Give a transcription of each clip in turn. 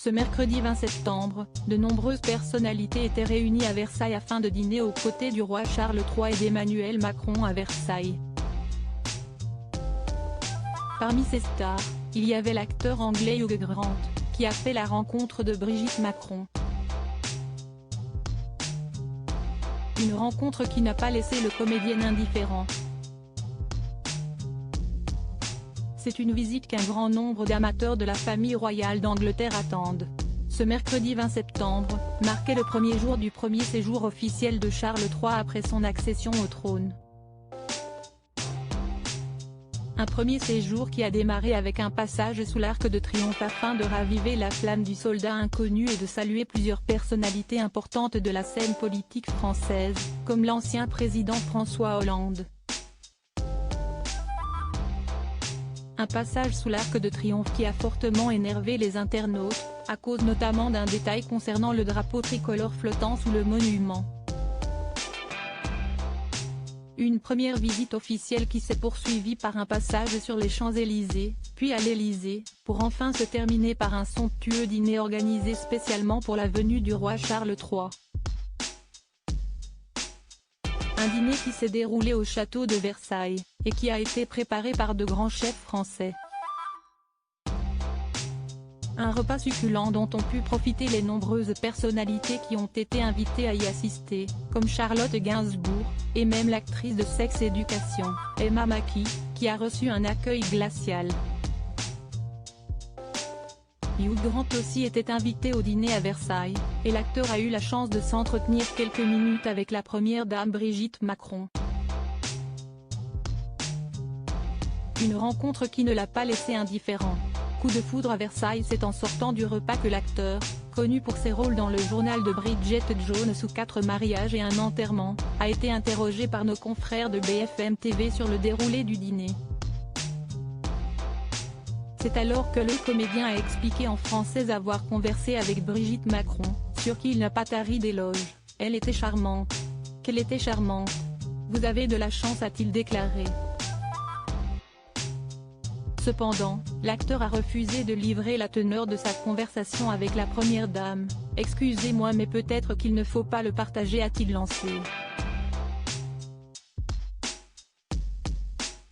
Ce mercredi 20 septembre, de nombreuses personnalités étaient réunies à Versailles afin de dîner aux côtés du roi Charles III et d'Emmanuel Macron à Versailles. Parmi ces stars, il y avait l'acteur anglais Hugh Grant, qui a fait la rencontre de Brigitte Macron. Une rencontre qui n'a pas laissé le comédien indifférent. C'est une visite qu'un grand nombre d'amateurs de la famille royale d'Angleterre attendent. Ce mercredi 20 septembre, marquait le premier jour du premier séjour officiel de Charles III après son accession au trône. Un premier séjour qui a démarré avec un passage sous l'Arc de Triomphe afin de raviver la flamme du soldat inconnu et de saluer plusieurs personnalités importantes de la scène politique française, comme l'ancien président François Hollande. Un passage sous l'Arc de Triomphe qui a fortement énervé les internautes, à cause notamment d'un détail concernant le drapeau tricolore flottant sous le monument. Une première visite officielle qui s'est poursuivie par un passage sur les Champs-Élysées, puis à l'Élysée, pour enfin se terminer par un somptueux dîner organisé spécialement pour la venue du roi Charles III. Un dîner qui s'est déroulé au château de Versailles, et qui a été préparé par de grands chefs français. Un repas succulent dont ont pu profiter les nombreuses personnalités qui ont été invitées à y assister, comme Charlotte Gainsbourg, et même l'actrice de Sex Education, Emma Mackey, qui a reçu un accueil glacial. Hugh Grant aussi était invité au dîner à Versailles, et l'acteur a eu la chance de s'entretenir quelques minutes avec la première dame Brigitte Macron. Une rencontre qui ne l'a pas laissé indifférent. Coup de foudre à Versailles, c'est en sortant du repas que l'acteur, connu pour ses rôles dans le journal de Bridget Jones ou 4 mariages et un enterrement, a été interrogé par nos confrères de BFM TV sur le déroulé du dîner. C'est alors que le comédien a expliqué en français avoir conversé avec Brigitte Macron, sur qui il n'a pas tari d'éloges. Elle était charmante. Qu'elle était charmante. Vous avez de la chance, a-t-il déclaré. Cependant, l'acteur a refusé de livrer la teneur de sa conversation avec la première dame. « Excusez-moi, mais peut-être qu'il ne faut pas le partager », a-t-il lancé.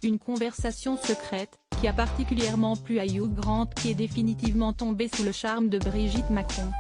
Une conversation secrète, qui a particulièrement plu à Hugh Grant qui est définitivement tombé sous le charme de Brigitte Macron.